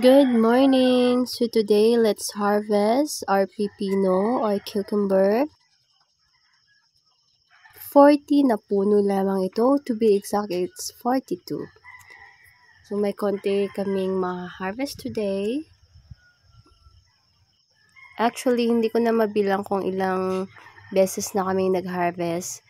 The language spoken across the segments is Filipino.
Good morning! So today, let's harvest our pipino or cucumber. 40 na puno lamang ito. To be exact, it's 42. So may konti kaming ma-harvest today. Actually, hindi ko na mabilang kung ilang beses na kaming nag-harvest.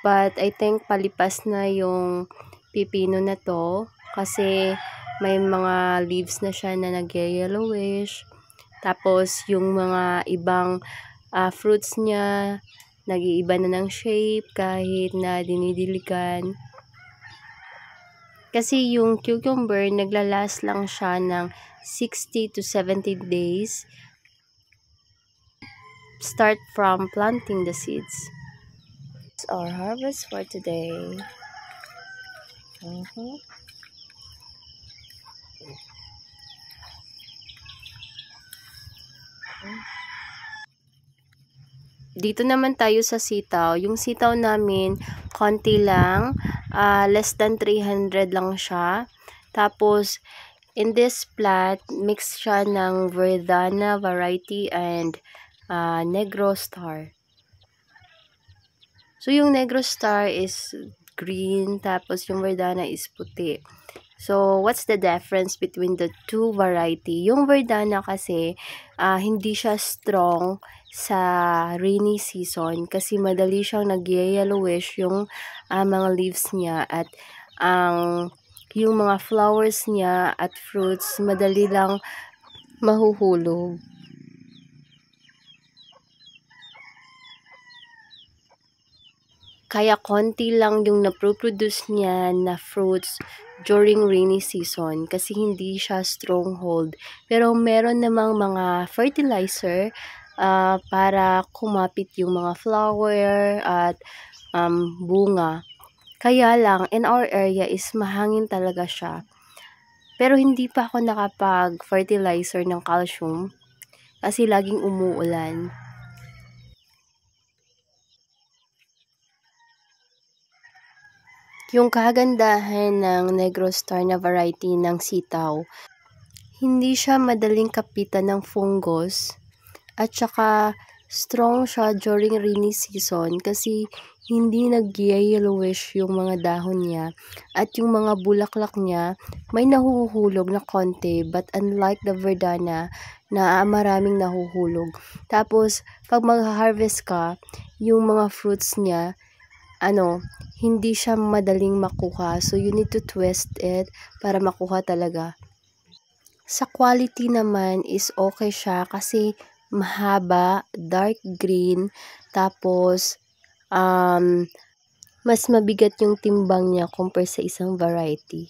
But I think palipas na yung pipino na to kasi may mga leaves na siya na nag-yellowish. Tapos yung mga ibang fruits niya nag-iiba na ng shape kahit na dinidiligan. Kasi yung cucumber naglalast lang siya ng 60 to 70 days start from planting the seeds. That's our harvest for today. Dito naman tayo sa sitaw. Yung sitaw namin, konti lang. Less than 300 lang siya. Tapos, in this plat, mix siya ng Verdana variety and Negro Star. So, yung Negro Star is green, tapos yung Verdana is puti. So, what's the difference between the two variety? Yung Verdana kasi, hindi siya strong sa rainy season kasi madali siyang nag-yellowish yung mga leaves niya at yung mga flowers niya at fruits madali lang mahuhulog. Kaya konti lang yung naproproduce niya na fruits during rainy season kasi hindi siya stronghold. Pero meron namang mga fertilizer para kumapit yung mga flower at bunga. Kaya lang, in our area is mahangin talaga siya. Pero hindi pa ako nakapag-fertilizer ng calcium kasi laging umuulan. Yung kagandahan ng Negro Star na variety ng sitaw, hindi siya madaling kapitan ng fungus at saka strong siya during rainy season kasi hindi nag-yellowish yung mga dahon niya at yung mga bulaklak niya may nahuhulog na konti but unlike the Verdana na maraming nahuhulog. Tapos pag mag-harvest ka, yung mga fruits niya hindi siya madaling makuha. So, you need to twist it para makuha talaga. Sa quality naman is okay siya kasi mahaba, dark green, tapos mas mabigat yung timbang niya compare sa isang variety.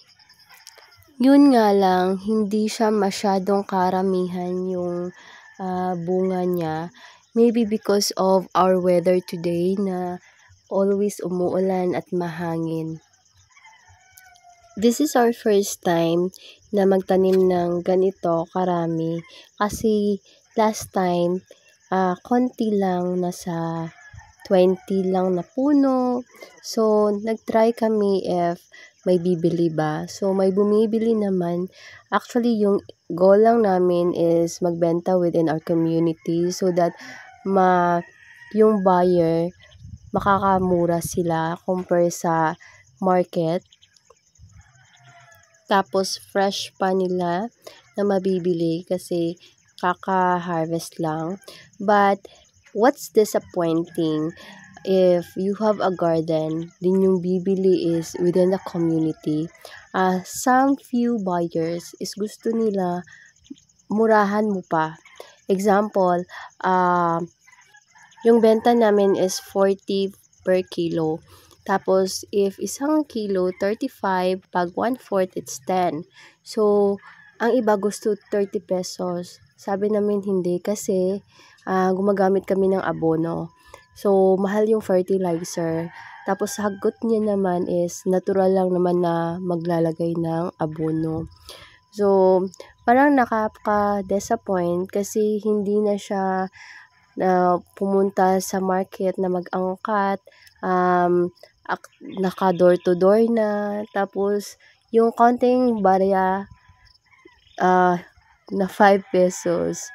Yun nga lang, hindi siya masyadong karamihan yung bunga niya. Maybe because of our weather today na always umuulan at mahangin. This is our first time na magtanim ng ganito karami kasi last time konti lang, nasa 20 lang na puno. So nagtry kami if may bibili ba. So may bumibili naman. Actually yung goal lang namin is magbenta within our community so that yung buyer makakamura sila compare sa market. Tapos fresh pa nila na mabibili kasi kaka-harvest lang. But what's disappointing, if you have a garden, din yung bibili is within the community. Some few buyers is gusto nila murahan mo pa. Example, yung benta namin is 40 per kilo. Tapos, if isang kilo, 35, pag 1/4, it's 10. So, ang iba gusto 30 pesos. Sabi namin hindi kasi gumagamit kami ng abono. So, mahal yung fertilizer. Tapos, sagot niya naman is natural lang naman na maglalagay ng abono. So, parang nakaka-disappoint kasi hindi na siya na pumunta sa market na mag-angkat, naka door to door na, tapos yung konting barya na 5 pesos.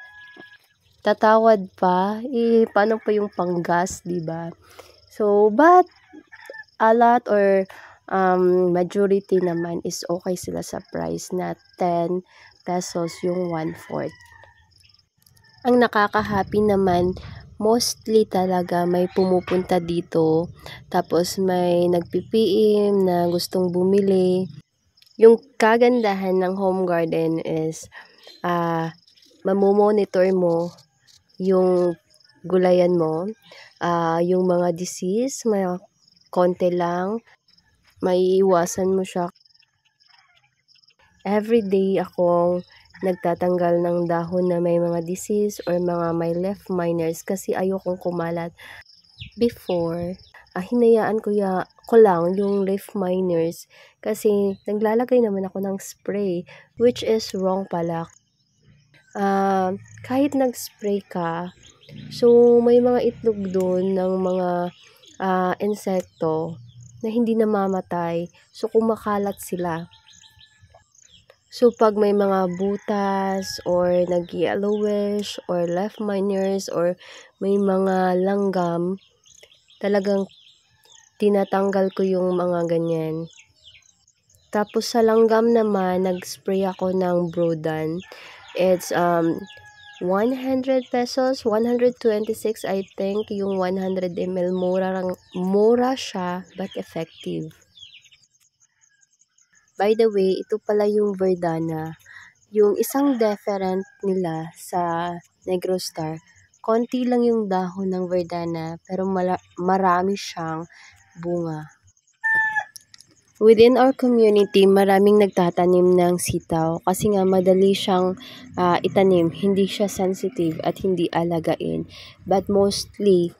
Tatawad pa, paano pa yung panggas, 'di ba? So, but a lot or majority naman is okay sila sa price na 10 pesos yung 1/4. Ang nakaka-happy naman, mostly talaga may pumupunta dito, tapos may nagpi-PM na gustong bumili. Yung kagandahan ng home garden is, mamomonitor mo yung gulayan mo, yung mga disease, konti lang, maiiwasan mo siya. Everyday akong nagtatanggal ng dahon na may mga disease or mga may leaf miners kasi ayokong kumalat. Before, hinayaan ko lang yung leaf miners kasi naglalagay naman ako ng spray, which is wrong pala. Kahit nag-spray ka, so may mga itlog doon ng mga insekto na hindi namamatay, so kumakalat sila. So, pag may mga butas or nag-yellowish or leaf miners or may mga langgam, talagang tinatanggal ko yung mga ganyan. Tapos sa langgam naman, nag-spray ako ng Brodan. It's 100 pesos, 126 I think, yung 100 ml. Mura siya, but effective. By the way, ito pala yung Verdana. Yung isang different nila sa Negros Star, konti lang yung dahon ng Verdana, pero marami siyang bunga. Within our community, maraming nagtatanim ng sitaw kasi nga madali siyang itanim, hindi siya sensitive at hindi alagain. But mostly,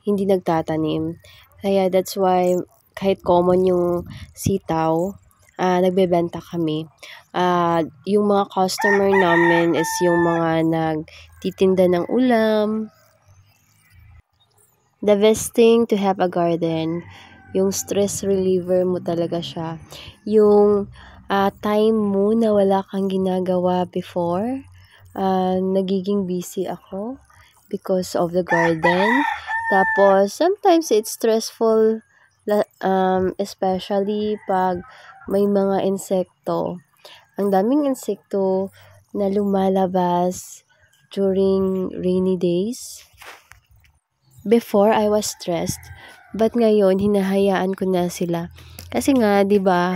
hindi nagtatanim. Kaya that's why kahit common yung sitaw, nagbebenta kami. Yung mga customer namin is yung mga nagtitinda ng ulam. The best thing to have a garden, yung stress reliever mo talaga siya. Yung time mo na wala kang ginagawa before, nagiging busy ako because of the garden. Tapos, sometimes it's stressful, especially pag may mga insekto. Ang daming insekto na lumalabas during rainy days. Before, I was stressed, but ngayon, hinahayaan ko na sila. Kasi nga, 'di ba,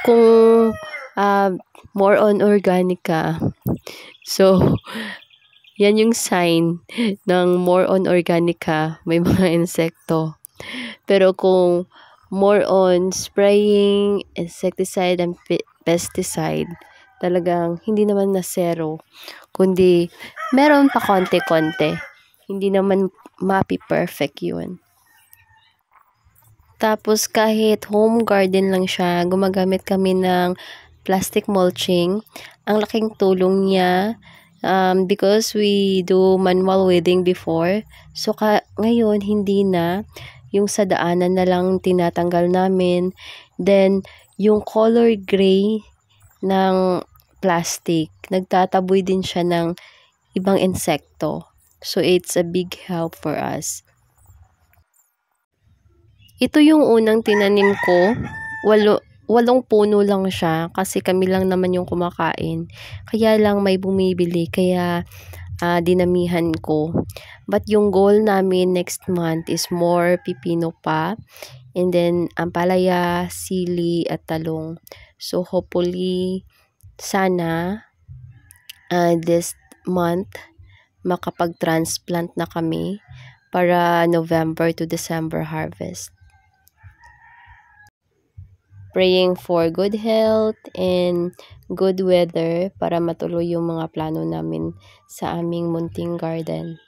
kung more on organic ka, so, yan yung sign ng more on organic ka, may mga insekto. Pero kung more on spraying, insecticide, and pesticide, talagang hindi naman na zero, kundi meron pa konti-konti. Hindi naman mapi-perfect yun. Tapos kahit home garden lang siya, gumagamit kami ng plastic mulching. Ang laking tulong niya because we do manual weeding before. So ngayon hindi na, yung sa daanan na lang tinatanggal namin. Then yung color gray ng plastic, nagtataboy din siya ng ibang insekto. So it's a big help for us. Ito yung unang tinanim ko. 8 puno lang siya kasi kami lang naman yung kumakain. Kaya lang may bumibili kaya dinamihan ko. But yung goal namin next month is more pipino pa. And then ampalaya, sili at talong. So hopefully sana this month makapag-transplant na kami para November to December harvest. Praying for good health and good weather para matuloy yung mga plano namin sa aming munting garden.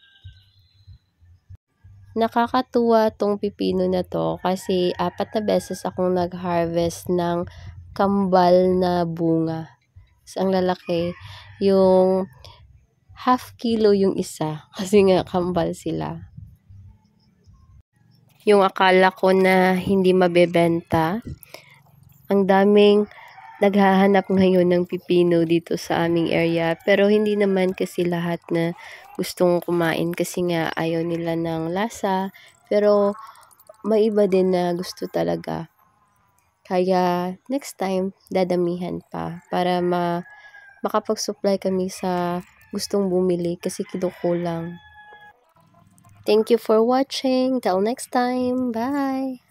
Nakakatuwa tong pipino na to kasi 4 na beses akong nag-harvest ng kambal na bunga. So, ang lalaki. Yung ½ kilo yung isa kasi nga kambal sila. Yung akala ko na hindi mabebenta, ang daming naghahanap ngayon ng pipino dito sa aming area. Pero hindi naman kasi lahat na gustong kumain kasi nga ayaw nila ng lasa. Pero may iba din na gusto talaga. Kaya next time, dadamihan pa para makapag-supply kami sa gustong bumili kasi kinukulang. Thank you for watching. Till next time. Bye!